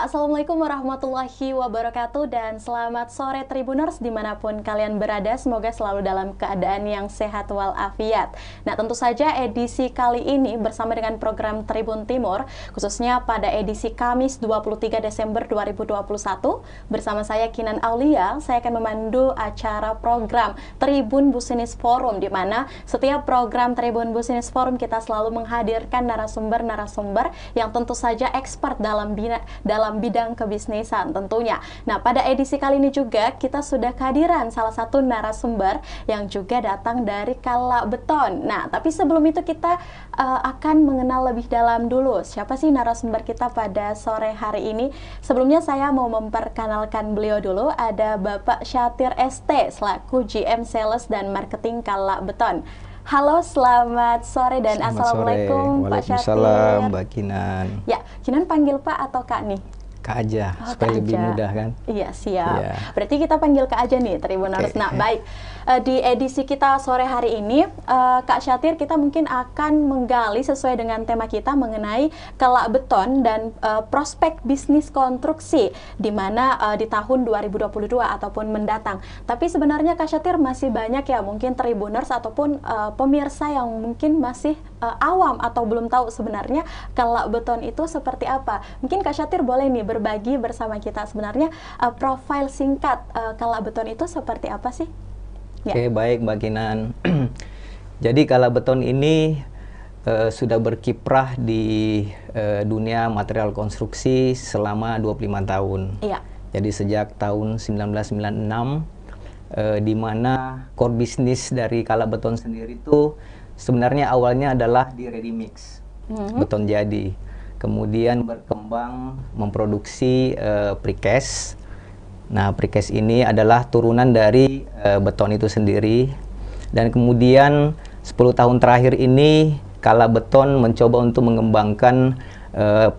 Assalamualaikum warahmatullahi wabarakatuh dan selamat sore Tribuners dimanapun kalian berada. Semoga selalu dalam keadaan yang sehat walafiat. Nah, tentu saja edisi kali ini bersama dengan program Tribun Timur, khususnya pada edisi Kamis 23 Desember 2021, bersama saya Kinan Aulia, saya akan memandu acara program Tribun Business Forum, di mana setiap program Tribun Business Forum kita selalu menghadirkan narasumber-narasumber yang tentu saja expert dalam bidang kebisnisan tentunya. Nah, pada edisi kali ini juga kita sudah kehadiran salah satu narasumber yang juga datang dari Kala Beton. Nah, tapi sebelum itu kita akan mengenal lebih dalam dulu siapa sih narasumber kita pada sore hari ini. Sebelumnya saya mau memperkenalkan beliau dulu. Ada Bapak Syatir ST selaku GM Sales dan Marketing Kala Beton. Halo, selamat sore dan selamat assalamualaikum sore. Pak Syatir. Waalaikumsalam, Mbak Kinan. Ya, Kinan panggil Pak atau Kak nih? Kak aja, supaya Kak lebih aja. mudah kan? Iya, siap. Iya. Berarti kita panggil Kak aja nih, Tribuners. Nah, baik. Di edisi kita sore hari ini, Kak Syatir, kita mungkin akan menggali sesuai dengan tema kita mengenai Kala Beton dan prospek bisnis konstruksi, di mana di tahun 2022 ataupun mendatang. Tapi sebenarnya Kak Syatir masih banyak ya, mungkin Tribuners ataupun pemirsa yang mungkin masih awam atau belum tahu sebenarnya Kala Beton itu seperti apa. Mungkin Kak Syatir boleh nih berbagi bersama kita sebenarnya profil singkat Kala Beton itu seperti apa sih? Ya. Oke, baik Mbak Kinan. Jadi Kala Beton ini sudah berkiprah di dunia material konstruksi selama 25 tahun. Iya. Jadi sejak tahun 1996, di mana core bisnis dari Kala Beton sendiri itu sebenarnya awalnya adalah di ready mix, beton jadi. Kemudian berkembang memproduksi precast. Nah, precast ini adalah turunan dari beton itu sendiri. Dan kemudian 10 tahun terakhir ini Kala Beton mencoba untuk mengembangkan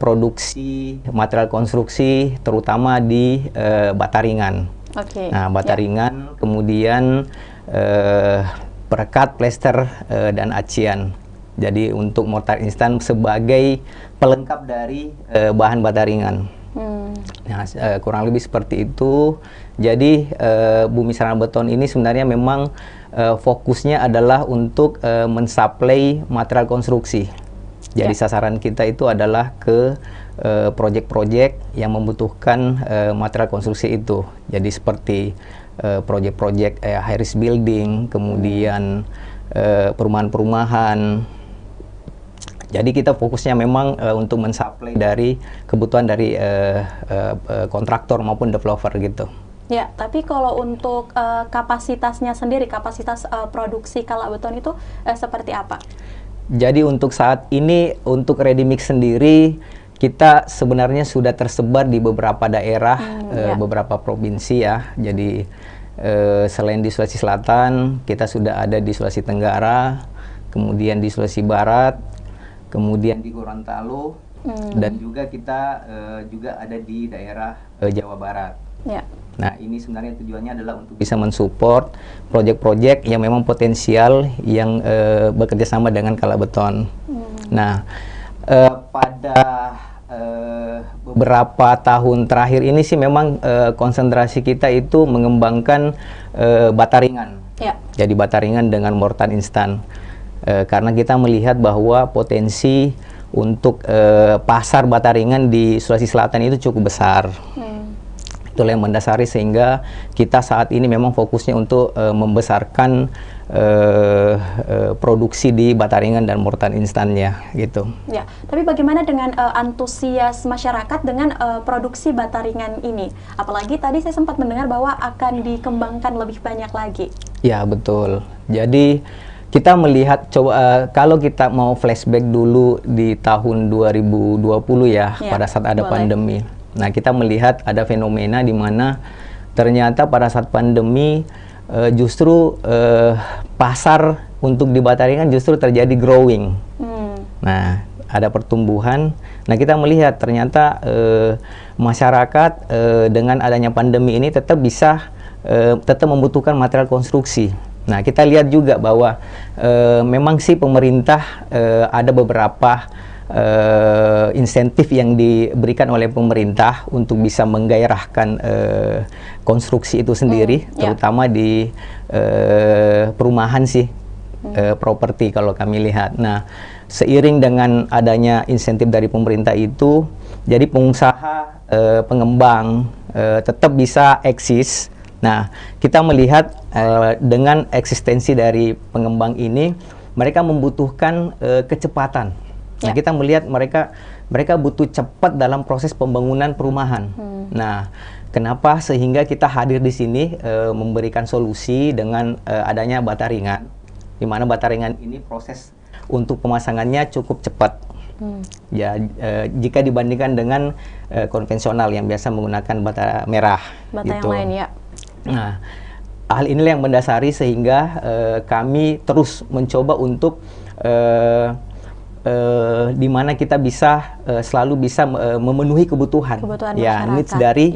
produksi material konstruksi terutama di bata ringan. Oke. Nah, bata ringan, kemudian perekat, plester, dan acian. Jadi untuk mortar instan sebagai pelengkap dari bahan bata ringan. Nah, kurang lebih seperti itu. Jadi Bumi Sarana Beton ini sebenarnya memang fokusnya adalah untuk mensuplai material konstruksi. Jadi sasaran kita itu adalah ke proyek-proyek yang membutuhkan material konstruksi itu. Jadi seperti proyek-proyek high-rise building, kemudian perumahan-perumahan. Jadi kita fokusnya memang untuk mensuplai dari kebutuhan dari kontraktor maupun developer gitu. Ya, tapi kalau untuk kapasitasnya sendiri, kapasitas produksi Kala Beton itu seperti apa? Jadi untuk saat ini, untuk ready mix sendiri, kita sebenarnya sudah tersebar di beberapa daerah, beberapa provinsi ya. Jadi selain di Sulawesi Selatan, kita sudah ada di Sulawesi Tenggara, kemudian di Sulawesi Barat, kemudian di Gorontalo, dan juga kita juga ada di daerah Jawa Barat. Ya. Nah, ini sebenarnya tujuannya adalah untuk bisa mensupport proyek-proyek yang memang potensial yang bekerja sama dengan Kala Beton. Nah, pada beberapa tahun terakhir ini sih memang konsentrasi kita itu mengembangkan bata ringan. Ya. Jadi bata ringan dengan mortar instan. Karena kita melihat bahwa potensi untuk pasar bata ringan di Sulawesi Selatan itu cukup besar. Itulah yang mendasari sehingga kita saat ini memang fokusnya untuk membesarkan produksi di bata ringan dan mortar instannya gitu. Ya, tapi bagaimana dengan antusias masyarakat dengan produksi bata ringan ini? Apalagi tadi saya sempat mendengar bahwa akan dikembangkan lebih banyak lagi. Ya, betul. Jadi kita melihat, coba kalau kita mau flashback dulu di tahun 2020 ya, pada saat ada pandemi. Nah, kita melihat ada fenomena di mana ternyata pada saat pandemi justru pasar untuk di bata ringan justru terjadi growing. Nah, ada pertumbuhan. Nah, kita melihat ternyata masyarakat dengan adanya pandemi ini tetap bisa tetap membutuhkan material konstruksi. Nah, kita lihat juga bahwa memang sih pemerintah ada beberapa insentif yang diberikan oleh pemerintah untuk bisa menggairahkan konstruksi itu sendiri, terutama di perumahan sih, properti kalau kami lihat. Nah, seiring dengan adanya insentif dari pemerintah itu, jadi pengusaha, pengembang tetap bisa eksis. Nah, kita melihat dengan eksistensi dari pengembang ini, mereka membutuhkan kecepatan. Nah, kita melihat mereka butuh cepat dalam proses pembangunan perumahan. Nah, kenapa sehingga kita hadir di sini memberikan solusi dengan adanya bata ringan, di mana bata ringan ini proses untuk pemasangannya cukup cepat. Ya, jika dibandingkan dengan konvensional yang biasa menggunakan bata merah. Bata gitu. yang lain ya. Nah, hal inilah yang mendasari sehingga kami terus mencoba untuk di mana kita bisa selalu bisa memenuhi kebutuhan ya, needs dari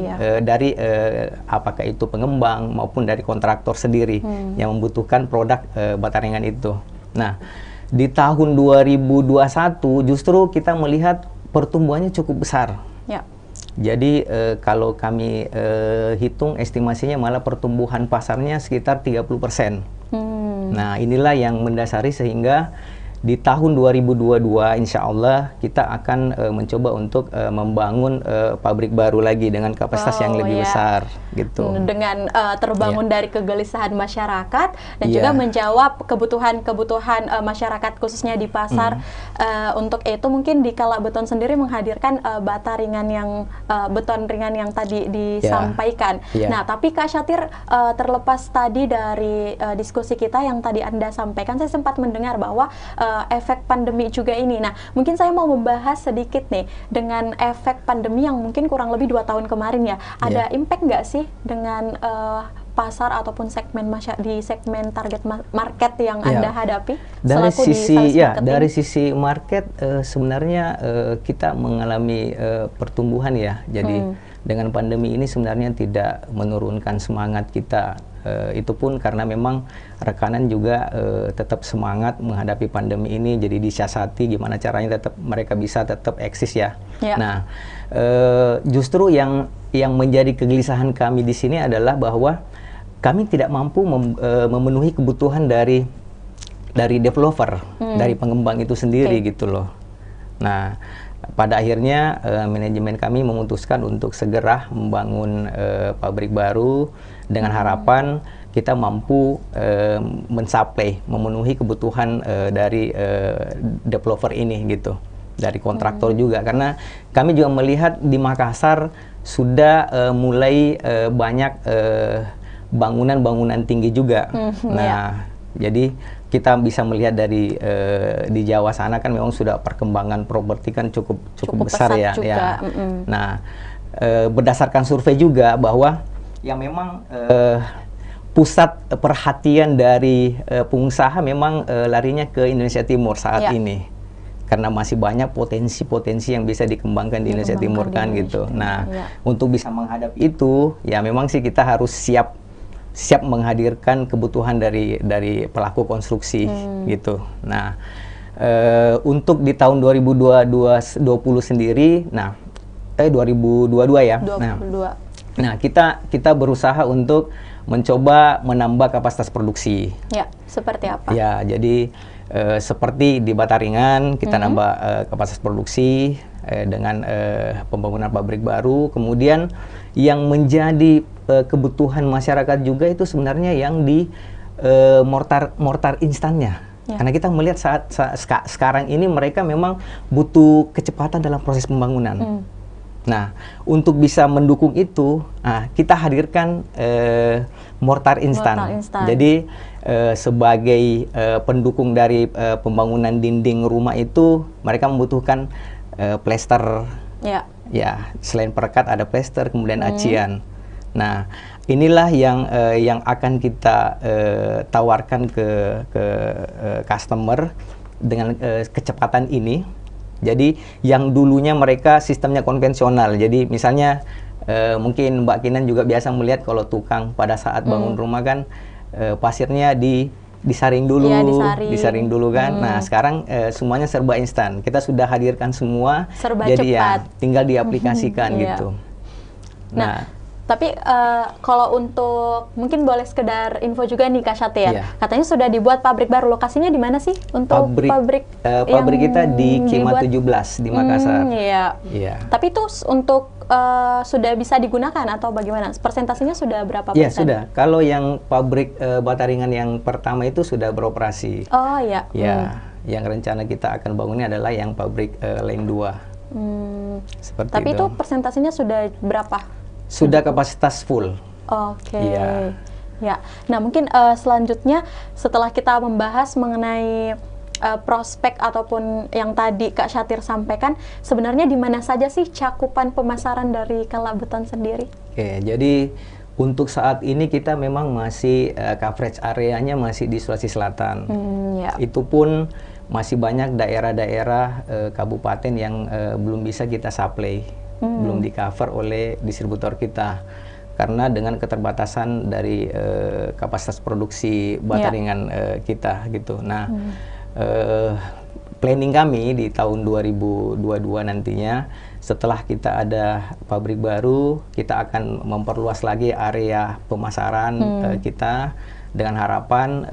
apakah itu pengembang maupun dari kontraktor sendiri yang membutuhkan produk bata ringan itu. Nah, di tahun 2021 justru kita melihat pertumbuhannya cukup besar. Ya. Jadi kalau kami hitung estimasinya malah pertumbuhan pasarnya sekitar 30%. Nah, inilah yang mendasari sehingga di tahun 2022 insya Allah kita akan mencoba untuk membangun pabrik baru lagi dengan kapasitas yang lebih besar gitu. Dengan terbangun dari kegelisahan masyarakat dan juga menjawab kebutuhan-kebutuhan masyarakat khususnya di pasar. Untuk itu mungkin di Kala Beton sendiri menghadirkan bata ringan yang beton ringan yang tadi disampaikan. Nah, tapi Kak Syatir, terlepas tadi dari diskusi kita yang tadi Anda sampaikan, saya sempat mendengar bahwa efek pandemi juga ini. Nah, mungkin saya mau membahas sedikit nih dengan efek pandemi yang mungkin kurang lebih 2 tahun kemarin ya. Ada impact nggak sih dengan pasar ataupun segmen di segmen target market yang Anda hadapi? Dari sisi market sebenarnya kita mengalami pertumbuhan ya. Jadi dengan pandemi ini sebenarnya tidak menurunkan semangat kita. Itu pun karena memang rekanan juga tetap semangat menghadapi pandemi ini, jadi disiasati gimana caranya mereka bisa tetap eksis ya. Nah, justru yang menjadi kegelisahan kami di sini adalah bahwa kami tidak mampu memenuhi kebutuhan dari developer, dari pengembang itu sendiri gitu loh. Nah, pada akhirnya manajemen kami memutuskan untuk segera membangun pabrik baru dengan harapan kita mampu mensuplai, memenuhi kebutuhan dari developer ini gitu, dari kontraktor juga, karena kami juga melihat di Makassar sudah mulai banyak bangunan-bangunan tinggi juga. Nah, jadi kita bisa melihat dari di Jawa sana kan memang sudah perkembangan properti kan cukup besar ya. Nah, berdasarkan survei juga bahwa yang memang pusat perhatian dari pengusaha memang larinya ke Indonesia Timur saat ini, karena masih banyak potensi-potensi yang bisa dikembangkan di Indonesia Timur kan gitu. Nah, untuk bisa menghadapi itu ya memang sih kita harus siap menghadirkan kebutuhan dari pelaku konstruksi gitu. Nah, untuk di tahun 2020 sendiri, 2022 ya. 2022. Nah, kita berusaha untuk mencoba menambah kapasitas produksi. Ya, seperti apa? Ya, jadi seperti di bata ringan kita nambah kapasitas produksi dengan pembangunan pabrik baru. Kemudian yang menjadi kebutuhan masyarakat juga itu sebenarnya yang di mortar instannya. Karena kita melihat sekarang ini mereka memang butuh kecepatan dalam proses pembangunan. Nah, untuk bisa mendukung itu, kita hadirkan mortar instan. Jadi sebagai pendukung dari pembangunan dinding rumah itu, mereka membutuhkan plester. Ya, selain perekat ada plester, kemudian acian. Nah, inilah yang akan kita tawarkan ke customer dengan kecepatan ini. Jadi yang dulunya mereka sistemnya konvensional. Jadi misalnya mungkin Mbak Kinan juga biasa melihat kalau tukang pada saat bangun rumah kan pasirnya disaring dulu, Iya, disaring dulu kan. Nah, sekarang semuanya serba instan. Kita sudah hadirkan semua, Serba jadi cepat. ya tinggal diaplikasikan Iya. gitu. Nah, tapi kalau untuk mungkin boleh sekedar info juga nih Kak Syatir, Iya. katanya sudah dibuat pabrik baru. Lokasinya di mana sih untuk pabrik pabrik yang kita di Kema dibuat? 17 di Makassar. Iya. Iya. Tapi itu untuk sudah bisa digunakan atau bagaimana? Persentasenya sudah berapa Iya, persen? sudah. Kalau yang pabrik bata ringan yang pertama itu sudah beroperasi. Oh iya. Ya, yang rencana kita akan bangunnya adalah yang pabrik Line 2. Seperti Tapi itu persentasenya sudah berapa? Sudah kapasitas full. Oke. Iya. Ya. Nah, mungkin selanjutnya setelah kita membahas mengenai prospek ataupun yang tadi Kak Syatir sampaikan, sebenarnya di mana saja sih cakupan pemasaran dari Kalak Beton sendiri? Oke, jadi untuk saat ini kita memang masih coverage areanya masih di Sulawesi Selatan. Ya. Itu pun masih banyak daerah-daerah kabupaten yang belum bisa kita supply, belum di cover oleh distributor kita. Karena dengan keterbatasan dari kapasitas produksi bata ringan kita gitu. Nah, planning kami di tahun 2022 nantinya, setelah kita ada pabrik baru, kita akan memperluas lagi area pemasaran kita dengan harapan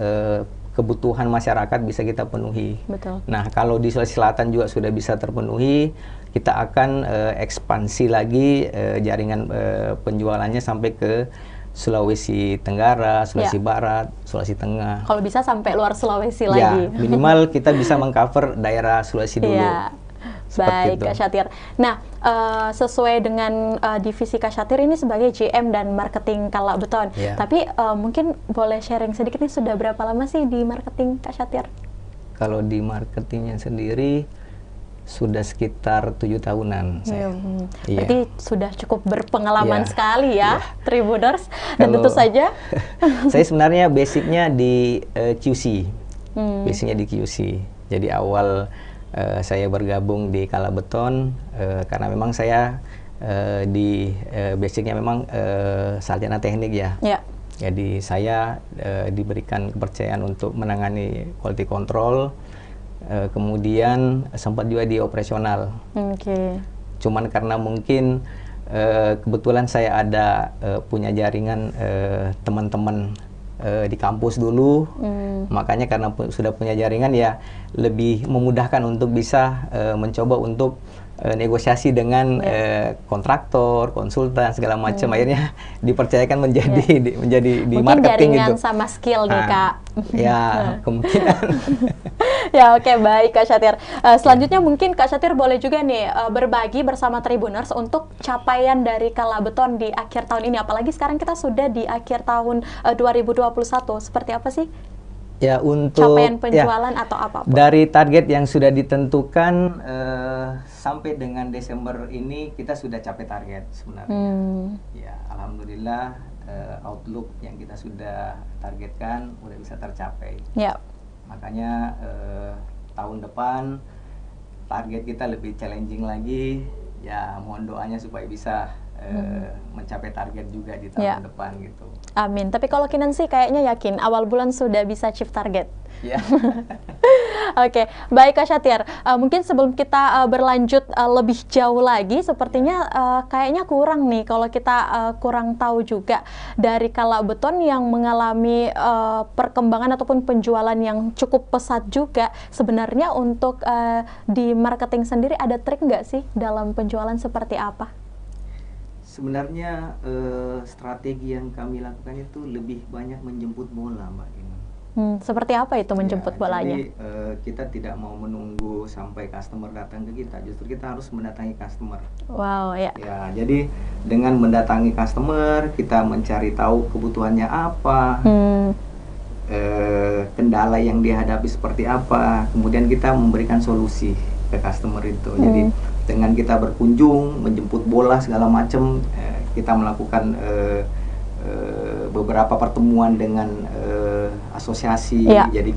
kebutuhan masyarakat bisa kita penuhi. Betul. Nah, kalau di Sulawesi Selatan juga sudah bisa terpenuhi, kita akan ekspansi lagi jaringan penjualannya sampai ke Sulawesi Tenggara, Sulawesi Barat, Sulawesi Tengah. Kalau bisa sampai luar Sulawesi Ya, lagi. minimal kita bisa mengcover daerah Sulawesi dulu. Ya. Baik, Kak Syatir. Nah, sesuai dengan divisi Kak Syatir ini sebagai GM dan marketing Kalak Beton. Ya. Tapi mungkin boleh sharing sedikit nih, sudah berapa lama sih di marketing Kak Syatir? Kalau di marketingnya sendiri sudah sekitar 7 tahunan saya. Berarti sudah cukup berpengalaman Iya. sekali ya, Tribuners. Dan Kalau tentu saja saya sebenarnya basicnya di QC, basicnya di QC. Jadi awal saya bergabung di Kalak Beton karena memang saya di basicnya memang sarjana teknik ya. ya. Jadi saya diberikan kepercayaan untuk menangani quality control, kemudian sempat juga di operasional. Oke. Cuman karena mungkin kebetulan saya ada punya jaringan teman-teman di kampus dulu, makanya karena sudah punya jaringan ya lebih memudahkan untuk bisa mencoba untuk negosiasi dengan kontraktor, konsultan segala macam. Akhirnya dipercayakan menjadi di Mungkin marketing jaringan gitu. sama skill nih Kak. Ya, kemungkinan. Ya oke, baik Kak Syatir. Selanjutnya mungkin Kak Syatir boleh juga nih berbagi bersama Tribuners untuk capaian dari Kalak Beton di akhir tahun ini. Apalagi sekarang kita sudah di akhir tahun 2021. Seperti apa sih Ya, untuk capaian penjualan atau apapun? Dari target yang sudah ditentukan sampai dengan Desember ini kita sudah capai target sebenarnya. Ya, alhamdulillah outlook yang kita sudah targetkan udah bisa tercapai. Ya. Makanya tahun depan target kita lebih challenging lagi. Ya, mohon doanya supaya bisa mencapai target juga di tahun depan gitu. Amin. Tapi kalau Kinan sih kayaknya yakin awal bulan sudah bisa achieve target. Ya. Oke, baik Kak Syatir. Mungkin sebelum kita berlanjut lebih jauh lagi, sepertinya kayaknya kurang nih kalau kita kurang tahu juga dari Kalak Beton yang mengalami perkembangan ataupun penjualan yang cukup pesat juga. Sebenarnya untuk di marketing sendiri ada trik nggak sih dalam penjualan seperti apa? Sebenarnya strategi yang kami lakukan itu lebih banyak menjemput bola, Mbak Ina. Seperti apa itu menjemput bolanya? Jadi kita tidak mau menunggu sampai customer datang ke kita, justru kita harus mendatangi customer. Wow, ya. Ya, jadi dengan mendatangi customer, kita mencari tahu kebutuhannya apa, kendala yang dihadapi seperti apa, kemudian kita memberikan solusi ke customer itu. Jadi dengan kita berkunjung, menjemput bola segala macam, kita melakukan beberapa pertemuan dengan asosiasi. Jadi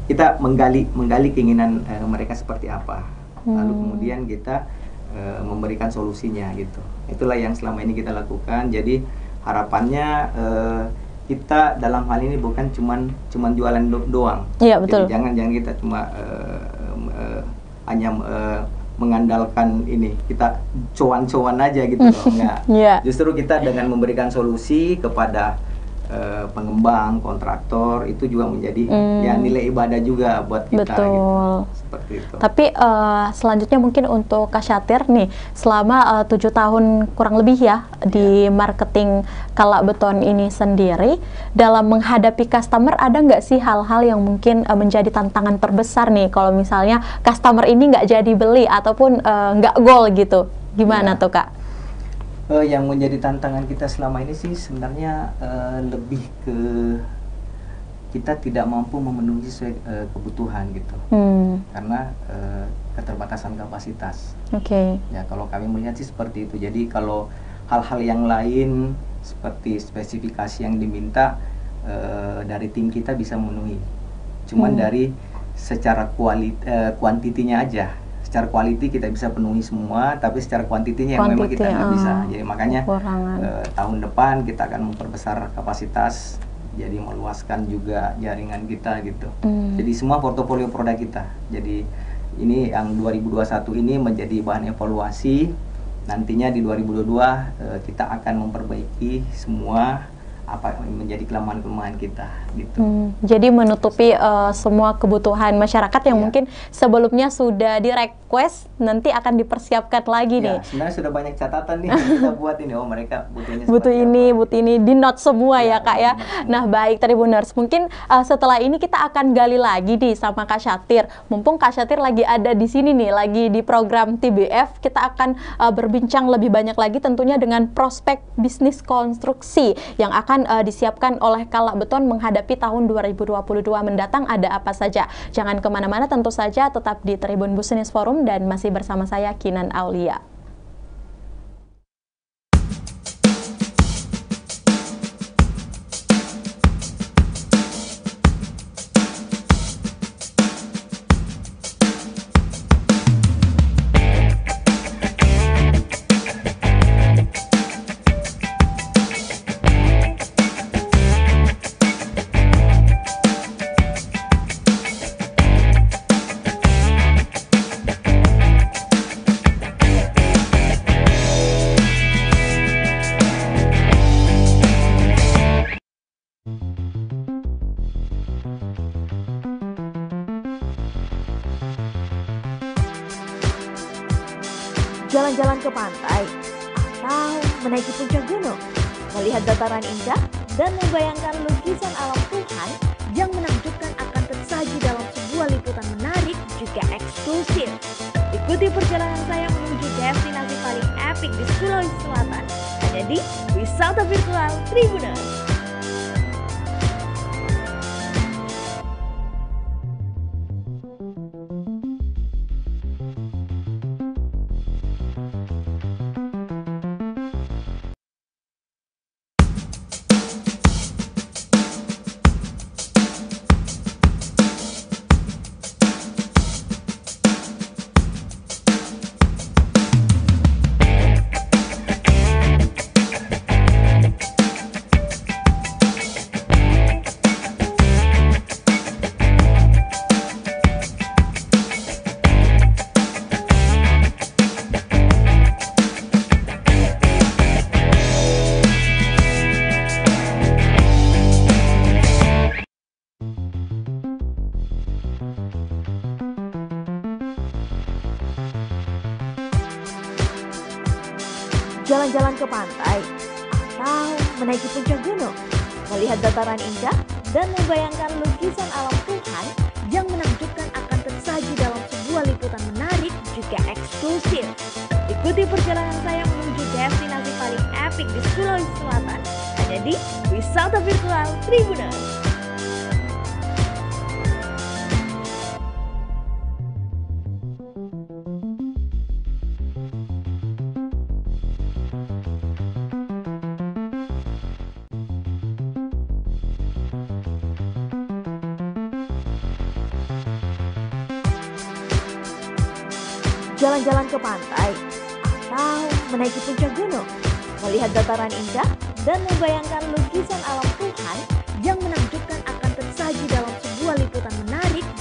kita menggali keinginan mereka seperti apa, lalu kemudian kita memberikan solusinya gitu. Itulah yang selama ini kita lakukan. Jadi harapannya kita dalam hal ini bukan cuman jualan doang. Iya, betul. Jadi jangan kita cuma hanya mengandalkan ini, kita cuan-cuan aja gitu loh. Enggak. Yeah. Justru kita dengan memberikan solusi kepada pengembang, kontraktor, itu juga menjadi ya nilai ibadah juga buat kita. Betul. Gitu. Seperti itu. Tapi selanjutnya mungkin untuk Kak Syatir nih, selama 7 tahun kurang lebih ya di marketing Kala Beton ini sendiri, dalam menghadapi customer ada nggak sih hal-hal yang mungkin menjadi tantangan terbesar nih kalau misalnya customer ini nggak jadi beli ataupun nggak goal gitu, gimana tuh Kak? Yang menjadi tantangan kita selama ini sih sebenarnya lebih ke kita tidak mampu memenuhi sesuai kebutuhan gitu, karena keterbatasan kapasitas. Oke. Ya kalau kami melihat sih seperti itu. Jadi kalau hal-hal yang lain seperti spesifikasi yang diminta dari tim kita bisa memenuhi, cuman dari secara kuantitinya aja. Secara quality kita bisa penuhi semua, tapi secara kuantitinya yang memang kita nggak bisa. Jadi makanya tahun depan kita akan memperbesar kapasitas, jadi meluaskan juga jaringan kita gitu. Jadi semua portofolio produk kita. Jadi ini yang 2021 ini menjadi bahan evaluasi. Nantinya di 2022 kita akan memperbaiki semua apa yang menjadi kelemahan-kelemahan kita gitu. Jadi menutupi semua kebutuhan masyarakat yang mungkin sebelumnya sudah di request, nanti akan dipersiapkan lagi nih. Sebenarnya sudah banyak catatan nih yang kita buat ini. Oh, mereka butuhnya butuh ini, di note semua ya Kak ya. Nah baik Tribuners, mungkin setelah ini kita akan gali lagi nih sama Kak Syatir. Mumpung Kak Syatir lagi ada di sini nih, lagi di program TBF, kita akan berbincang lebih banyak lagi tentunya dengan prospek bisnis konstruksi yang akan disiapkan oleh Kala Beton menghadapi tahun 2022 mendatang ada apa saja. Jangan kemana-mana, tentu saja tetap di Tribun Business Forum dan masih bersama saya Kinan Aulia. Jalan-jalan ke pantai, atau menaiki puncak gunung, melihat dataran indah, dan membayangkan lukisan alam Tuhan yang menakjubkan akan tersaji dalam sebuah liputan menarik juga eksklusif. Ikuti perjalanan saya menuju destinasi paling epik di Sulawesi Selatan, hanya di Wisata Virtual Tribuners. Jalan-jalan ke pantai, atau menaiki puncak gunung, melihat dataran indah, dan membayangkan lukisan alam Tuhan yang menakjubkan akan tersaji dalam sebuah liputan menarik juga eksklusif. Ikuti perjalanan saya menuju destinasi paling epik di Sulawesi Selatan, hanya di Wisata Virtual Tribuners. Jalan-jalan ke pantai, atau menaiki puncak gunung, melihat dataran indah, dan membayangkan lukisan alam Tuhan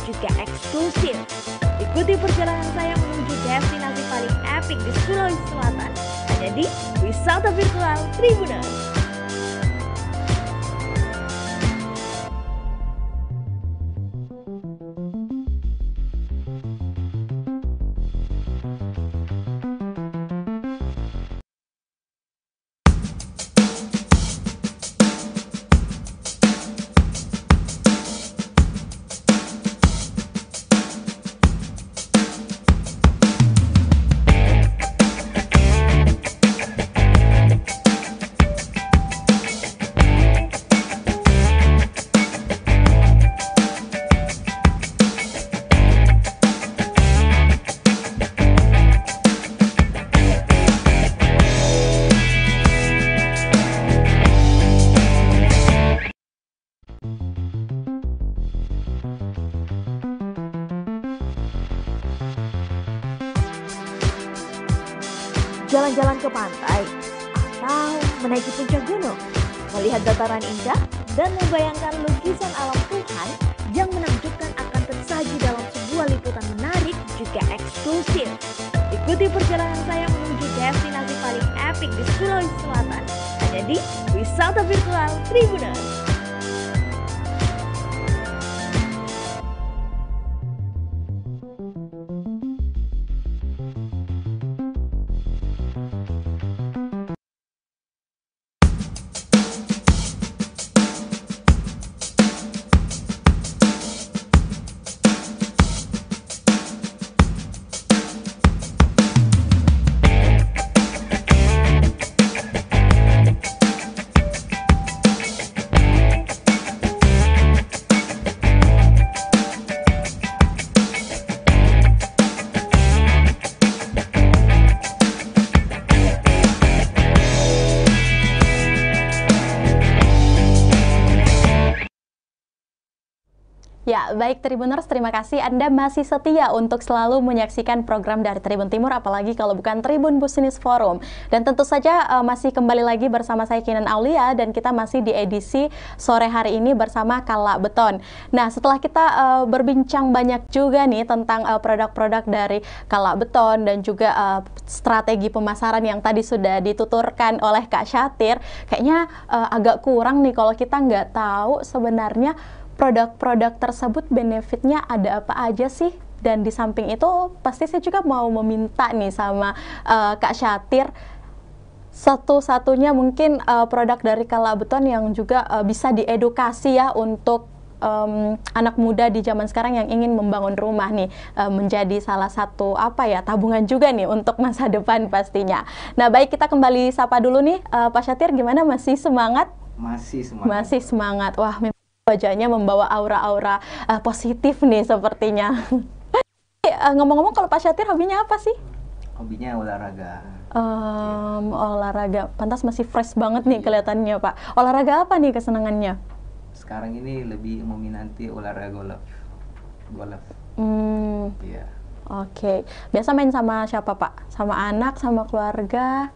juga eksklusif. Ikuti perjalanan saya menuju destinasi paling epik di Sulawesi Selatan, hanya di Wisata Virtual Tribuners. Jalan-jalan ke pantai, atau menaiki puncak gunung, melihat dataran indah, dan membayangkan lukisan alam Tuhan yang menakjubkan akan tersaji dalam sebuah liputan menarik juga eksklusif. Ikuti perjalanan saya menuju destinasi paling epik di Sulawesi Selatan, hanya di Wisata Virtual Tribuners. Ya, baik Tribuners, terima kasih Anda masih setia untuk selalu menyaksikan program dari Tribun Timur, apalagi kalau bukan Tribun Business Forum. Dan tentu saja masih kembali lagi bersama saya Kinan Aulia, dan kita masih di edisi sore hari ini bersama Kala Beton. Nah, setelah kita berbincang banyak juga nih tentang produk-produk dari Kala Beton dan juga strategi pemasaran yang tadi sudah dituturkan oleh Kak Syatir, kayaknya agak kurang nih kalau kita nggak tahu sebenarnya produk-produk tersebut benefitnya ada apa aja sih. Dan di samping itu pasti saya juga mau meminta nih sama Kak Syatir satu-satunya mungkin produk dari Kala Beton yang juga bisa diedukasi ya untuk anak muda di zaman sekarang yang ingin membangun rumah nih, menjadi salah satu tabungan juga nih untuk masa depan pastinya. Nah, baik, kita kembali sapa dulu nih Pak Syatir, gimana, masih semangat? Masih semangat. Masih semangat. Wah, wajahnya membawa aura-aura positif nih sepertinya. Ngomong-ngomong, kalau Pak Syatir hobinya apa sih? Hobinya olahraga. Olahraga. Pantas masih fresh banget nih kelihatannya, Pak. Olahraga apa nih kesenangannya? Sekarang ini lebih meminati olahraga golf. Iya. Oke. Biasa main sama siapa, Pak? Sama anak, sama keluarga?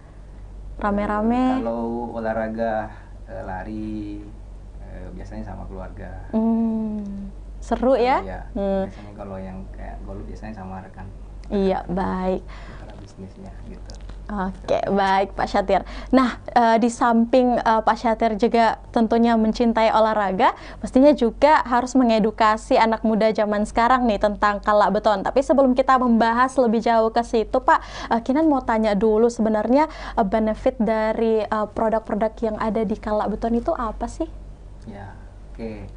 Rame-rame? Kalau olahraga lari, biasanya sama keluarga. Seru ya? Iya. Biasanya kalau yang kayak golf biasanya sama rekan. Iya, baik. Cara bisnisnya gitu. Oke, baik Pak Syatir. Nah, di samping Pak Syatir juga tentunya mencintai olahraga, pastinya juga harus mengedukasi anak muda zaman sekarang nih tentang Kala Beton. Tapi sebelum kita membahas lebih jauh ke situ, Pak, Kinan mau tanya dulu sebenarnya benefit dari produk-produk yang ada di Kala Beton itu apa sih? Ya, oke.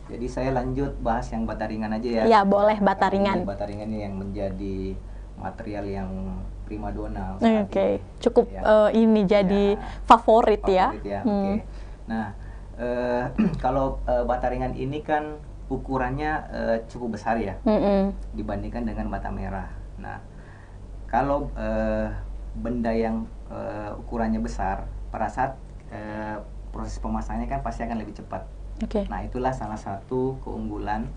Jadi saya lanjut bahas yang bata ringan aja ya. Ya, boleh bata ringan. Bata ringan ini yang menjadi material yang primadona. Oke, cukup ya. Ini jadi favorit ya. Oke. Nah, kalau bata ringan ini kan ukurannya cukup besar ya, dibandingkan dengan bata merah. Nah, kalau benda yang ukurannya besar, pada saat proses pemasangannya kan pasti akan lebih cepat. Nah, itulah salah satu keunggulan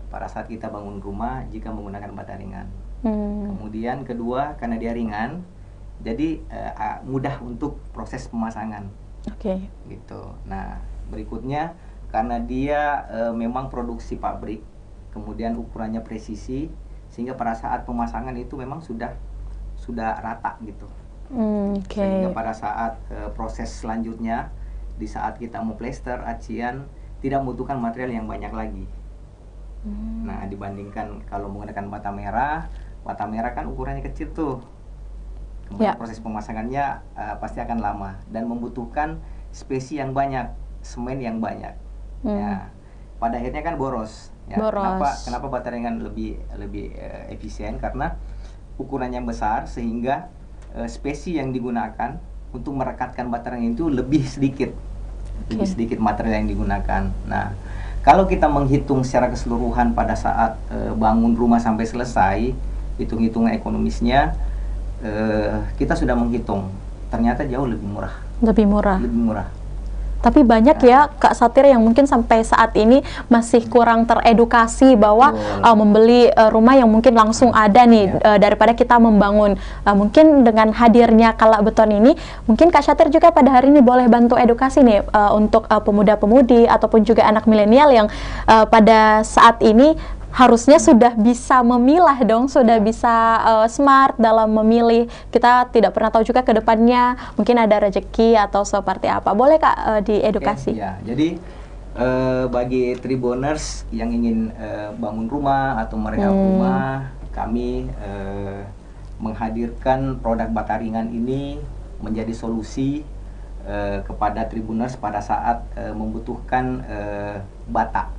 pada saat kita bangun rumah jika menggunakan bata ringan. Kemudian kedua, karena dia ringan, jadi mudah untuk proses pemasangan. Gitu. Nah, berikutnya karena dia memang produksi pabrik, kemudian ukurannya presisi, sehingga pada saat pemasangan itu memang sudah rata gitu. Sehingga pada saat proses selanjutnya, di saat kita mau plester, acian, tidak membutuhkan material yang banyak lagi. Nah, dibandingkan kalau menggunakan bata merah kan ukurannya kecil tuh. Kemudian proses pemasangannya pasti akan lama dan membutuhkan spesi yang banyak, semen yang banyak. Ya, pada akhirnya kan boros. Ya, kenapa bata ringan lebih efisien? Karena ukurannya besar sehingga spesi yang digunakan untuk merekatkan bata ringan itu lebih sedikit material yang digunakan. Nah, kalau kita menghitung secara keseluruhan pada saat bangun rumah sampai selesai, hitung-hitungan ekonomisnya, kita sudah menghitung, ternyata jauh lebih murah. Lebih murah. Tapi banyak ya Kak Satir yang mungkin sampai saat ini masih kurang teredukasi bahwa membeli rumah yang mungkin langsung ada nih, daripada kita membangun. Mungkin dengan hadirnya Kalak Beton ini, mungkin Kak Satir juga pada hari ini boleh bantu edukasi nih untuk pemuda-pemudi ataupun juga anak milenial yang pada saat ini harusnya sudah bisa memilah dong, sudah bisa smart dalam memilih. Kita tidak pernah tahu juga ke depannya mungkin ada rezeki atau seperti apa. Boleh Kak diedukasi? Ya, jadi bagi Tribuners yang ingin bangun rumah atau merehab rumah, kami menghadirkan produk bata ringan ini menjadi solusi kepada Tribuners pada saat membutuhkan bata.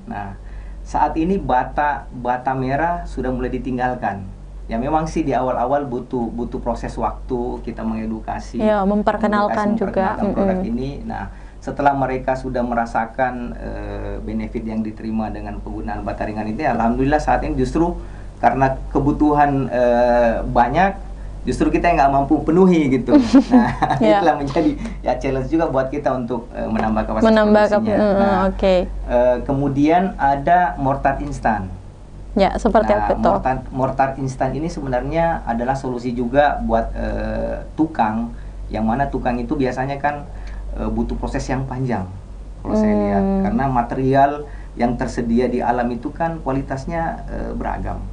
Nah, saat ini bata merah sudah mulai ditinggalkan. Ya memang sih di awal-awal butuh proses waktu kita mengedukasi, memperkenalkan juga produk ini. Nah, setelah mereka sudah merasakan benefit yang diterima dengan penggunaan bata ringan ini, alhamdulillah saat ini justru karena kebutuhan banyak, justru kita nggak mampu penuhi gitu. Nah, itulah menjadi challenge juga buat kita untuk menambah kapasitas produksinya. Kemudian ada mortar instan. Ya, seperti apa itu? Mortar instan ini sebenarnya adalah solusi juga buat tukang, yang mana tukang itu biasanya kan butuh proses yang panjang. Kalau saya lihat, karena material yang tersedia di alam itu kan kualitasnya beragam.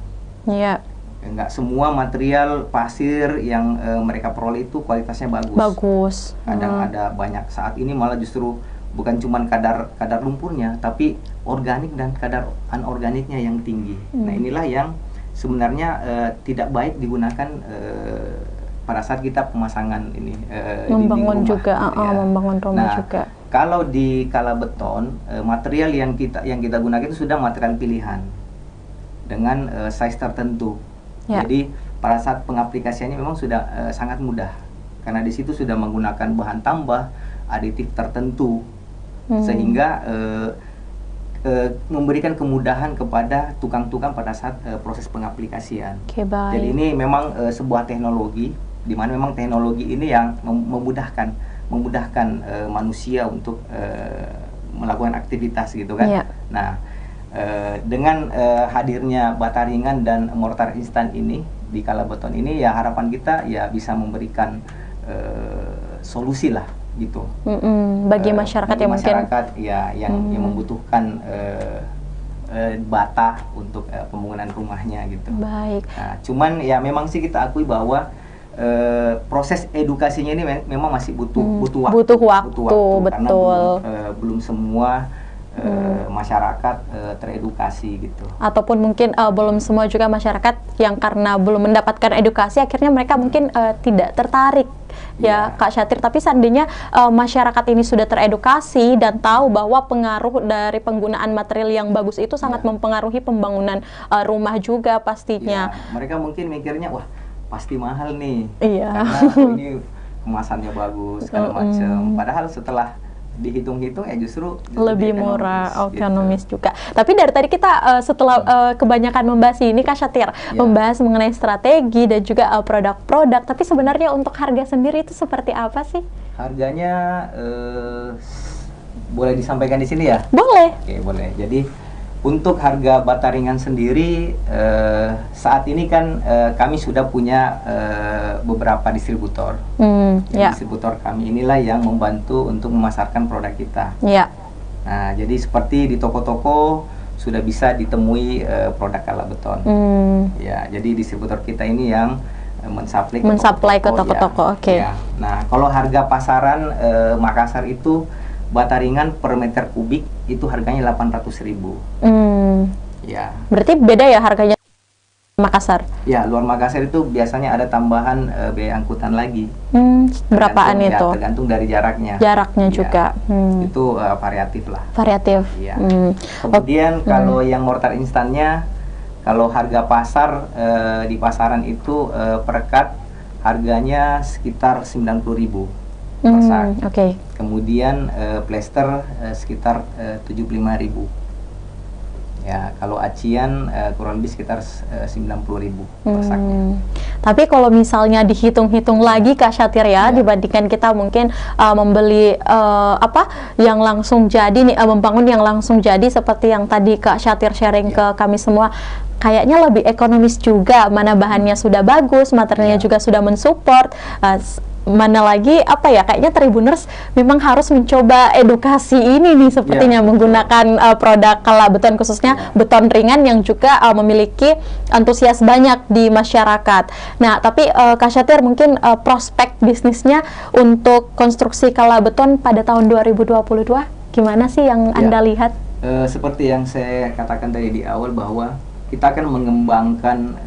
Iya. Nggak semua material pasir yang mereka peroleh itu kualitasnya bagus. Kadang ada banyak, saat ini malah justru bukan cuma kadar lumpurnya, tapi organik dan kadar anorganiknya yang tinggi. Nah, inilah yang sebenarnya tidak baik digunakan pada saat kita pemasangan ini membangun juga, membangun rumah juga. Kalau di Kalak Beton, material yang kita gunakan itu sudah material pilihan dengan size tertentu. Jadi pada saat pengaplikasiannya memang sudah sangat mudah, karena di situ sudah menggunakan bahan tambah, aditif tertentu, sehingga memberikan kemudahan kepada tukang-tukang pada saat proses pengaplikasian. Jadi ini memang sebuah teknologi, di mana memang teknologi ini yang memudahkan manusia untuk melakukan aktivitas gitu kan. Nah, dengan hadirnya bata ringan dan mortar instan ini di Kalak Beton ini, ya harapan kita ya bisa memberikan solusi lah gitu bagi masyarakat yang masyarakat yang membutuhkan bata untuk pembangunan rumahnya gitu. Baik. Nah, cuman ya memang sih kita akui bahwa proses edukasinya ini memang masih butuh waktu, betul. Karena belum semua masyarakat teredukasi gitu. Ataupun mungkin belum semua juga masyarakat yang karena belum mendapatkan edukasi, akhirnya mereka mungkin tidak tertarik ya Kak Satir. Tapi seandainya masyarakat ini sudah teredukasi dan tahu bahwa pengaruh dari penggunaan material yang bagus itu sangat mempengaruhi pembangunan rumah juga pastinya. Mereka mungkin mikirnya, wah pasti mahal nih, karena ini kemasannya bagus segala macam. Padahal setelah dihitung-hitung justru lebih murah, ekonomis juga. Tapi dari tadi kita setelah kebanyakan membahas ini Kak Satir, membahas mengenai strategi dan juga produk-produk, tapi sebenarnya untuk harga sendiri itu seperti apa sih? Harganya boleh disampaikan di sini ya? Boleh. Oke, boleh. Jadi untuk harga bata ringan sendiri, saat ini kan kami sudah punya beberapa distributor. Distributor kami inilah yang membantu untuk memasarkan produk kita. Nah, jadi seperti di toko-toko sudah bisa ditemui produk kala beton. Ya, jadi distributor kita ini yang mensuplai ke toko-toko. Oke. Ya. Nah, kalau harga pasaran Makassar itu bata ringan per meter kubik itu harganya 800.000. Ya. Berarti beda ya harganya Makassar? Ya, luar Makassar itu biasanya ada tambahan biaya angkutan lagi. Berapaan itu? Ya, tergantung dari jaraknya. Jaraknya Ya, juga. Itu variatif lah. Variatif. Ya. Kemudian kalau yang mortar instannya, kalau harga pasar di pasaran itu per cut harganya sekitar 90.000 per sak. Oke. Kemudian plester sekitar 75.000. Ya, kalau acian kurang lebih sekitar 90.000 per saknya. Tapi kalau misalnya dihitung-hitung lagi Kak Syatir ya, dibandingkan kita mungkin membeli yang langsung jadi nih, membangun yang langsung jadi seperti yang tadi Kak Syatir sharing ke kami semua, kayaknya lebih ekonomis juga, mana bahannya sudah bagus, materialnya juga sudah mensupport. Mana lagi kayaknya Tribuners memang harus mencoba edukasi ini nih sepertinya menggunakan produk kala beton, khususnya beton ringan yang juga memiliki antusias banyak di masyarakat. Nah, tapi Kak Syatir mungkin prospek bisnisnya untuk konstruksi kala beton pada tahun 2022 gimana sih yang Anda lihat? Seperti yang saya katakan tadi di awal bahwa kita akan mengembangkan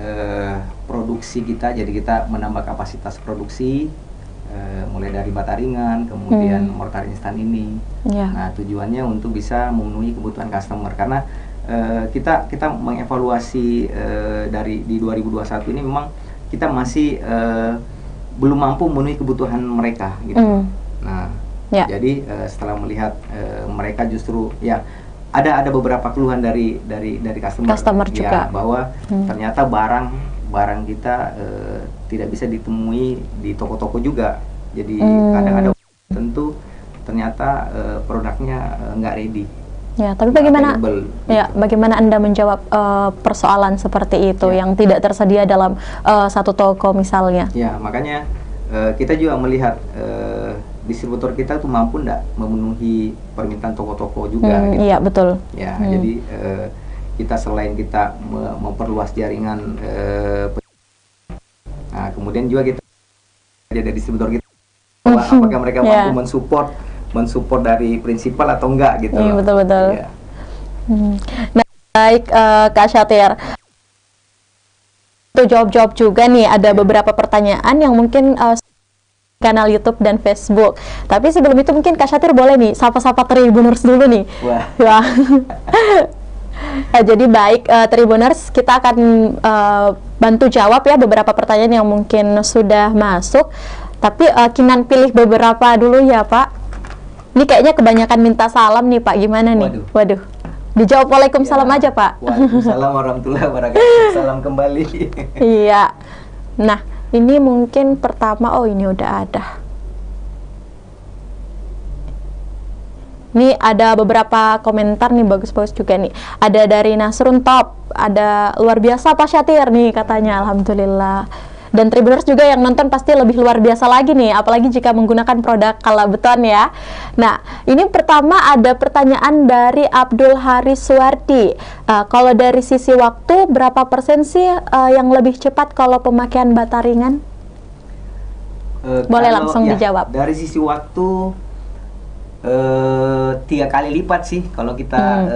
produksi kita, jadi kita menambah kapasitas produksi. Mulai dari bata ringan, kemudian mortar instan ini. Nah, tujuannya untuk bisa memenuhi kebutuhan customer, karena kita mengevaluasi di 2021 ini memang kita masih belum mampu memenuhi kebutuhan mereka gitu. Nah, jadi setelah melihat mereka justru ada beberapa keluhan dari customer juga bahwa ternyata barang kita tidak bisa ditemui di toko-toko juga. Jadi kadang ada tentu ternyata produknya nggak ready. Ya, tapi bagaimana bagaimana Anda menjawab persoalan seperti itu yang tidak tersedia dalam satu toko misalnya? Ya, makanya kita juga melihat distributor kita tuh mampu nggak memenuhi permintaan toko-toko juga. Gitu. Iya, betul. Ya, jadi kita selain kita memperluas jaringan, nah kemudian juga kita jadi distributor kita, apakah mereka mampu mensupport dari prinsipal atau enggak gitu. Iya, betul-betul. Ya. Nah, baik Kak Syatir, untuk jawab-jawab juga nih ada beberapa pertanyaan yang mungkin kanal YouTube dan Facebook. Tapi sebelum itu mungkin Kak Syatir boleh nih sapa-sapa Tribuners dulu nih. Wah. Jadi baik Tribuners, kita akan bantu jawab ya beberapa pertanyaan yang mungkin sudah masuk. Tapi Kinan pilih beberapa dulu ya Pak. Ini kayaknya kebanyakan minta salam nih Pak, gimana nih? Waduh. Dijawab waalaikumsalam aja Pak. Waalaikumsalam warahmatullahi wabarakatuh. Salam kembali. Iya. Nah, ini mungkin pertama, ini udah ada. Ini ada beberapa komentar nih, bagus-bagus juga nih. Ada dari Nasrun Top, ada luar biasa Pak Syatir nih katanya, alhamdulillah. Dan Tribuners juga yang nonton pasti lebih luar biasa lagi nih, apalagi jika menggunakan produk kala beton ya. Nah, ini pertama ada pertanyaan dari Abdul Haris Suwardi. Kalau dari sisi waktu, berapa persen sih yang lebih cepat kalau pemakaian bata ringan? Boleh langsung dijawab. Dari sisi waktu 3 kali lipat sih kalau kita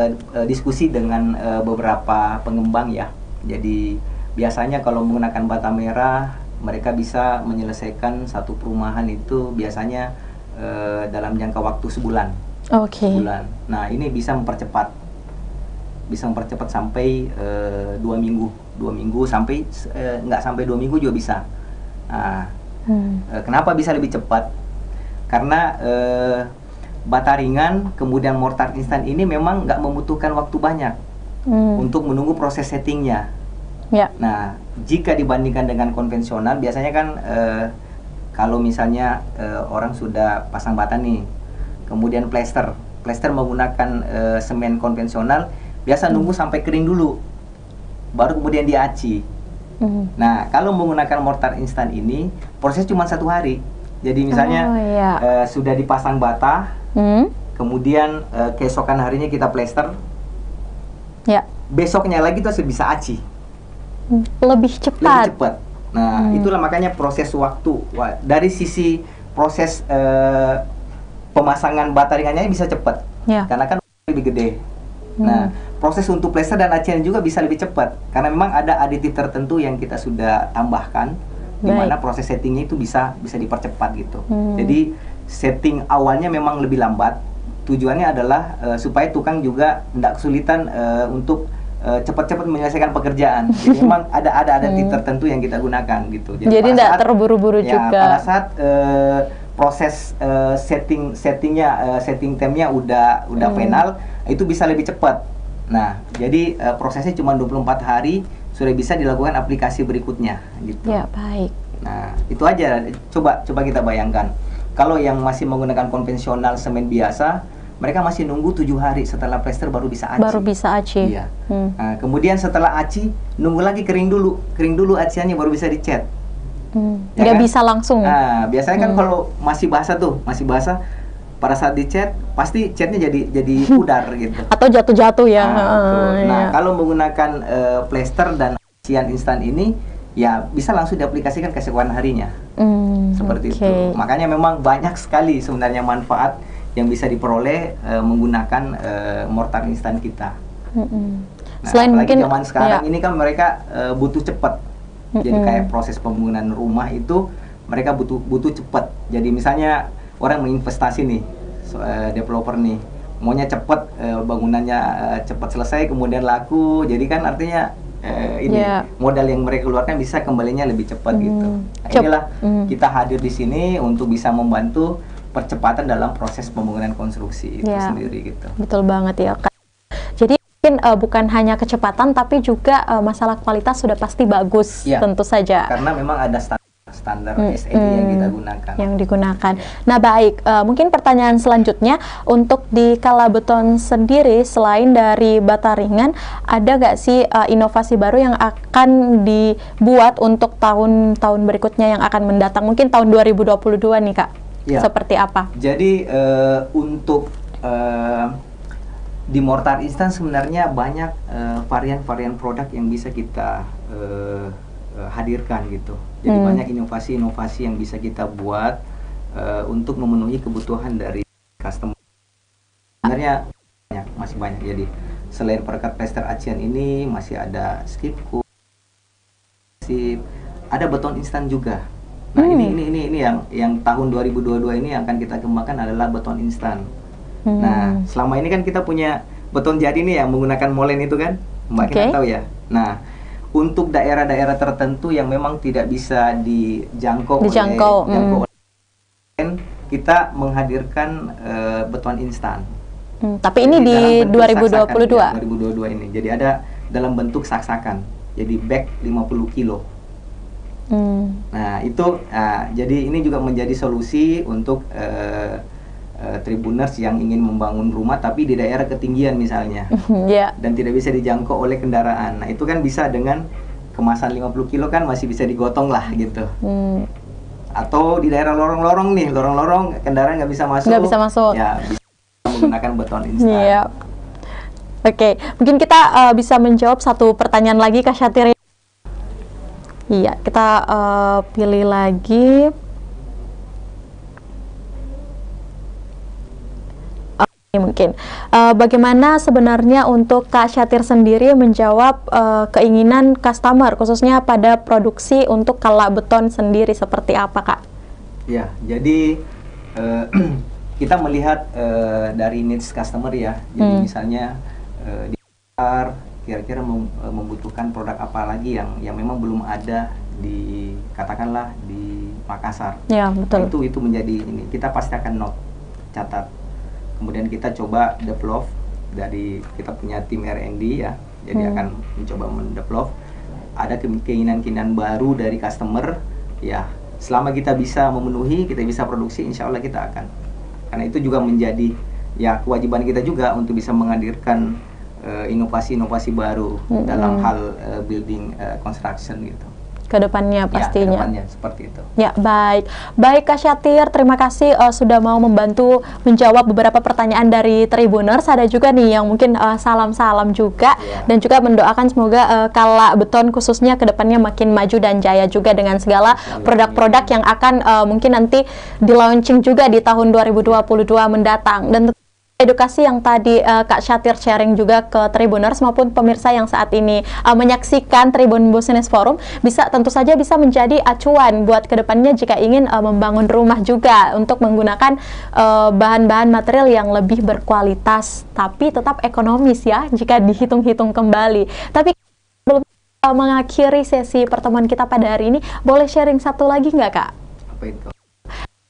diskusi dengan beberapa pengembang ya. Jadi biasanya kalau menggunakan bata merah, mereka bisa menyelesaikan satu perumahan itu biasanya dalam jangka waktu sebulan. Sebulan. Nah, ini bisa mempercepat sampai 2 minggu. 2 minggu sampai nggak sampai 2 minggu juga bisa. Nah, kenapa bisa lebih cepat? Karena bata ringan kemudian mortar instan ini memang nggak membutuhkan waktu banyak untuk menunggu proses settingnya. Nah, jika dibandingkan dengan konvensional, biasanya kan kalau misalnya orang sudah pasang bata nih, kemudian plester menggunakan semen konvensional, biasa nunggu sampai kering dulu, baru kemudian diaci. Nah, kalau menggunakan mortar instan ini, proses cuma 1 hari. Jadi misalnya sudah dipasang bata, kemudian keesokan harinya kita plester. Ya. besoknya lagi itu bisa aci. Lebih cepat. Lebih cepat. Nah, itulah makanya proses waktu. Dari sisi proses pemasangan bataringannya bisa cepat. Ya. Karena kan lebih gede. Nah, proses untuk plester dan acian juga bisa lebih cepat. Karena memang ada aditif tertentu yang kita sudah tambahkan, di mana proses settingnya itu bisa dipercepat gitu. Jadi, setting awalnya memang lebih lambat. Tujuannya adalah supaya tukang juga tidak kesulitan untuk cepat-cepat menyelesaikan pekerjaan. Jadi memang ada aditif tertentu yang kita gunakan gitu. Jadi tidak terburu-buru juga. Pada saat proses setting time-nya udah final, itu bisa lebih cepat. Nah, jadi prosesnya cuma 24 hari sudah bisa dilakukan aplikasi berikutnya gitu. Ya, baik. Nah, itu aja. Coba kita bayangkan. Kalau yang masih menggunakan konvensional semen biasa, mereka masih nunggu 7 hari setelah plester baru bisa aci. Baru bisa aci. Iya. Nah, kemudian setelah aci, nunggu lagi kering dulu aciannya baru bisa dicat. Nggak bisa langsung. Nah, biasanya kan kalau masih basah, pada saat dicat pasti catnya jadi pudar gitu. Atau jatuh-jatuh ya. Nah, kalau menggunakan plester dan acian instan ini, ya bisa langsung diaplikasikan keesokan harinya. Seperti itu. Makanya memang banyak sekali sebenarnya manfaat yang bisa diperoleh menggunakan mortar instan kita. Nah, Selain apalagi mungkin zaman sekarang ini kan mereka butuh cepat. Jadi kayak proses pembangunan rumah itu mereka butuh cepat. Jadi misalnya orang menginvestasi nih, developer nih, maunya cepat, bangunannya cepat selesai kemudian laku. Jadi kan artinya modal yang mereka keluarkan bisa kembalinya lebih cepat gitu. Nah, inilah kita hadir di sini untuk bisa membantu percepatan dalam proses pembangunan konstruksi itu sendiri gitu. Betul banget ya, Kak. Jadi mungkin bukan hanya kecepatan tapi juga masalah kualitas sudah pasti bagus, tentu saja. Karena memang ada standar SNI yang kita gunakan. Yang digunakan. Nah, baik, mungkin pertanyaan selanjutnya untuk di Kalabeton sendiri selain dari bata ringan, ada nggak sih inovasi baru yang akan dibuat untuk tahun-tahun berikutnya yang akan mendatang? Mungkin tahun 2022 nih, Kak. Seperti apa? Jadi untuk di mortar instan sebenarnya banyak varian-varian produk yang bisa kita hadirkan gitu. Jadi banyak inovasi-inovasi yang bisa kita buat untuk memenuhi kebutuhan dari customer. Sebenarnya masih banyak. Jadi selain perekat plester acian ini masih ada skip coat, ada beton instan juga. Nah, ini yang tahun 2022 ini yang akan kita kembangkan adalah beton instan. Nah, selama ini kan kita punya beton jadi nih yang menggunakan molen itu kan, Mbak kita tahu ya. Nah, untuk daerah-daerah tertentu yang memang tidak bisa dijangkau oleh kita menghadirkan beton instan. Tapi ini di 2022. Ya, 2022 ini. Jadi ada dalam bentuk saksakan. Jadi bag 50 kilo. Nah, itu jadi ini juga menjadi solusi untuk tribuners yang ingin membangun rumah tapi di daerah ketinggian misalnya. Dan tidak bisa dijangkau oleh kendaraan. Nah, itu kan bisa dengan kemasan 50 kilo kan masih bisa digotong lah gitu. Atau di daerah lorong-lorong nih, lorong-lorong kendaraan nggak bisa masuk. Nggak bisa masuk. Ya, bisa menggunakan beton instan. Oke, mungkin kita bisa menjawab satu pertanyaan lagi, Kak Syatir. Iya, kita pilih lagi. Mungkin bagaimana sebenarnya untuk Kak Syatir sendiri menjawab keinginan customer khususnya pada produksi untuk Kalabeton sendiri seperti apa, Kak? Ya, jadi kita melihat dari needs customer ya. Jadi misalnya di pasar kira-kira membutuhkan produk apa lagi yang memang belum ada di katakanlah di Makassar. Ya, betul. Nah, itu menjadi ini. Kita pasti akan catat. Kemudian kita coba develop dari kita punya tim R&D ya. Jadi akan mencoba mendevelop ada keinginan-keinginan baru dari customer ya. Selama kita bisa memenuhi, kita bisa produksi, insya Allah kita akan. Karena itu juga menjadi ya kewajiban kita juga untuk bisa menghadirkan inovasi-inovasi baru dalam hal building construction gitu. ke depannya pastinya. Ya, ke depannya seperti itu. Ya, baik. Baik Kak Syatir, terima kasih sudah mau membantu menjawab beberapa pertanyaan dari Tribuners. Ada juga nih yang mungkin salam-salam juga, dan juga mendoakan semoga Kala Beton khususnya ke depannya makin maju dan jaya juga dengan segala produk-produk yang akan mungkin nanti di-launching juga di tahun 2022 mendatang. Dan edukasi yang tadi Kak Syatir sharing juga ke Tribuners maupun pemirsa yang saat ini menyaksikan Tribun Business Forum tentu saja bisa menjadi acuan buat kedepannya jika ingin membangun rumah juga untuk menggunakan bahan-bahan material yang lebih berkualitas tapi tetap ekonomis ya jika dihitung-hitung kembali. Tapi belum mengakhiri sesi pertemuan kita pada hari ini, boleh sharing satu lagi nggak Kak? Apa itu?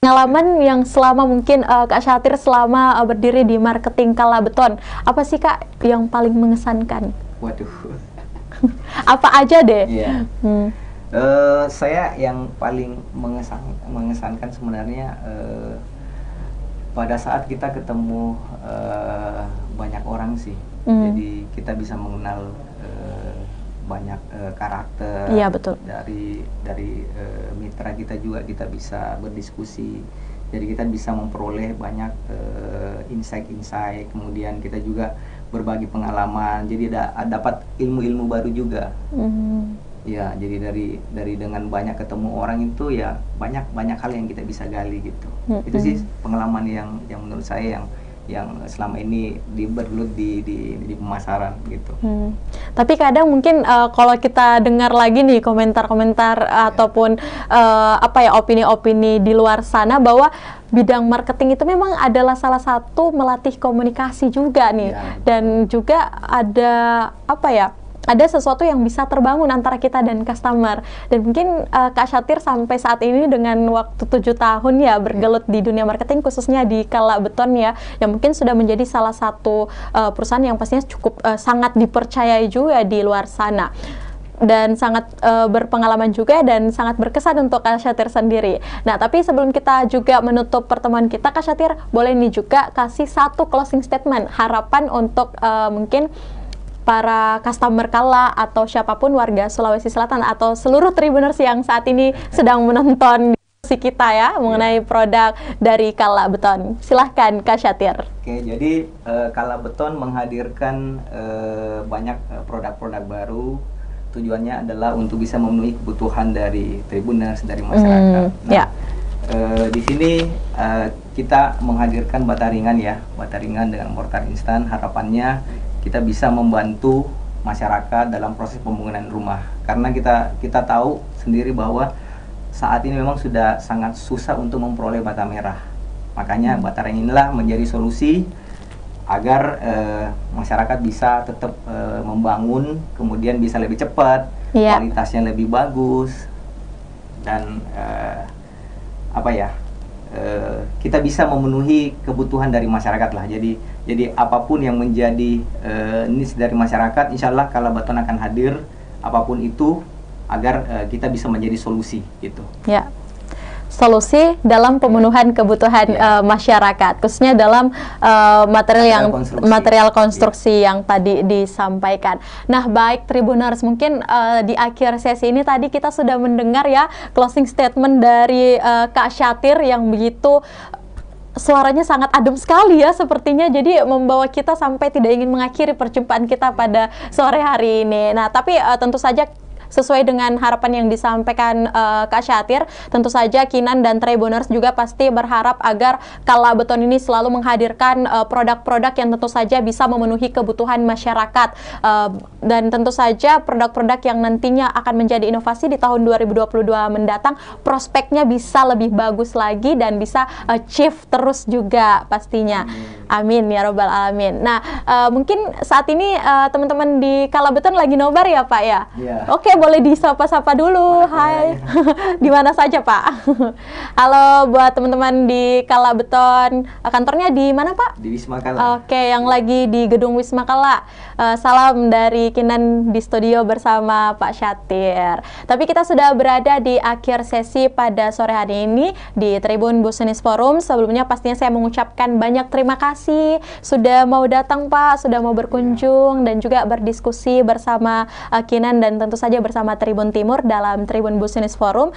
Pengalaman yang selama mungkin Kak Syatir selama berdiri di marketing Kala Beton, apa sih Kak yang paling mengesankan? Waduh. Apa aja deh? Iya. Saya yang paling mengesankan sebenarnya pada saat kita ketemu banyak orang sih. Jadi kita bisa mengenal banyak karakter. Iya, betul. Dari mitra kita juga kita bisa berdiskusi, jadi kita bisa memperoleh banyak insight, kemudian kita juga berbagi pengalaman, jadi dapat ilmu-ilmu baru juga. Ya, jadi dari dengan banyak ketemu orang itu ya banyak hal yang kita bisa gali gitu. Itu sih pengalaman yang menurut saya yang selama ini bergelut di pemasaran gitu. Tapi kadang mungkin kalau kita dengar lagi nih komentar-komentar ataupun opini-opini di luar sana bahwa bidang marketing itu memang adalah salah satu melatih komunikasi juga nih, dan juga ada sesuatu yang bisa terbangun antara kita dan customer. Dan mungkin Kak Syatir sampai saat ini dengan waktu 7 tahun ya bergelut di dunia marketing khususnya di Kala Beton ya, yang mungkin sudah menjadi salah satu perusahaan yang pastinya cukup sangat dipercayai juga di luar sana, dan sangat berpengalaman juga dan sangat berkesan untuk Kak Syatir sendiri. Nah, tapi sebelum kita juga menutup pertemuan kita, Kak Syatir boleh nih juga kasih satu closing statement, harapan untuk mungkin para customer Kala atau siapapun warga Sulawesi Selatan atau seluruh Tribuners yang saat ini sedang menonton diskusi kita ya mengenai produk dari Kala Beton. Silahkan Kak Syatir. Oke, jadi Kala Beton menghadirkan banyak produk-produk baru. Tujuannya adalah untuk bisa memenuhi kebutuhan dari Tribuners, dari masyarakat. Di sini kita menghadirkan bata ringan dengan mortar instan. Harapannya kita bisa membantu masyarakat dalam proses pembangunan rumah, karena kita tahu sendiri bahwa saat ini memang sudah sangat susah untuk memperoleh bata merah. Makanya bata ringan inilah menjadi solusi agar masyarakat bisa tetap membangun, kemudian bisa lebih cepat, kualitasnya lebih bagus, dan kita bisa memenuhi kebutuhan dari masyarakat lah. Jadi apapun yang menjadi needs dari masyarakat, insya Allah Kala Beton akan hadir apapun itu agar kita bisa menjadi solusi gitu. Ya, solusi dalam pemenuhan kebutuhan masyarakat, khususnya dalam material konstruksi yang tadi disampaikan. Nah, baik Tribuners, mungkin di akhir sesi ini tadi kita sudah mendengar ya closing statement dari Kak Syatir yang begitu suaranya sangat adem sekali ya sepertinya, jadi membawa kita sampai tidak ingin mengakhiri perjumpaan kita pada sore hari ini. Nah, tapi tentu saja sesuai dengan harapan yang disampaikan Kak Syatir, tentu saja Kinan dan Tribuners juga pasti berharap agar Kala Beton ini selalu menghadirkan produk-produk yang tentu saja bisa memenuhi kebutuhan masyarakat, dan tentu saja produk-produk yang nantinya akan menjadi inovasi di tahun 2022 mendatang, prospeknya bisa lebih bagus lagi dan bisa achieve terus juga pastinya. Amin ya robbal alamin. Nah, mungkin saat ini teman-teman di Kala Beton lagi nobar ya Pak ya? Oke, boleh disapa-sapa dulu. Hai. Di mana saja, Pak? Halo buat teman-teman di Kala Beton. Kantornya di mana, Pak? Di Wisma Kala. Oke, yang lagi di gedung Wisma Kala. Salam dari Kinan di studio bersama Pak Syatir. Tapi kita sudah berada di akhir sesi pada sore hari ini di Tribun Business Forum. Sebelumnya pastinya saya mengucapkan banyak terima kasih sudah mau datang, Pak, sudah mau berkunjung dan juga berdiskusi bersama Kinan dan tentu saja bersama bersama Tribun Timur dalam Tribun Business Forum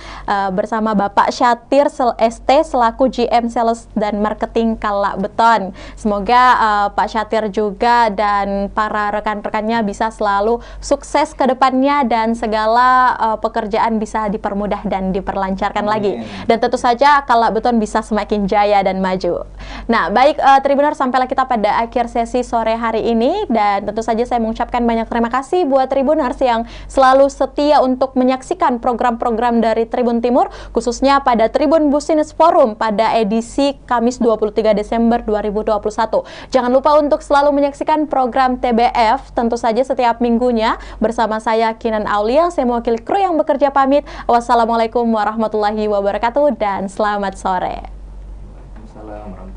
bersama Bapak Syatir ST selaku GM Sales dan Marketing Kala Beton. Semoga Pak Syatir juga dan para rekan-rekannya bisa selalu sukses ke depannya dan segala pekerjaan bisa dipermudah dan diperlancarkan lagi. Dan tentu saja Kala Beton bisa semakin jaya dan maju. Nah, baik Tribuners, sampailah kita pada akhir sesi sore hari ini dan tentu saja saya mengucapkan banyak terima kasih buat Tribuners yang selalu setia untuk menyaksikan program-program dari Tribun Timur, khususnya pada Tribun Business Forum pada edisi Kamis 23 Desember 2021. Jangan lupa untuk selalu menyaksikan program TBF tentu saja setiap minggunya bersama saya Kinan Aulia, saya mewakili kru yang bekerja pamit. Wassalamualaikum warahmatullahi wabarakatuh dan selamat sore. Waalaikumsalam warahmatullahi wabarakatuh.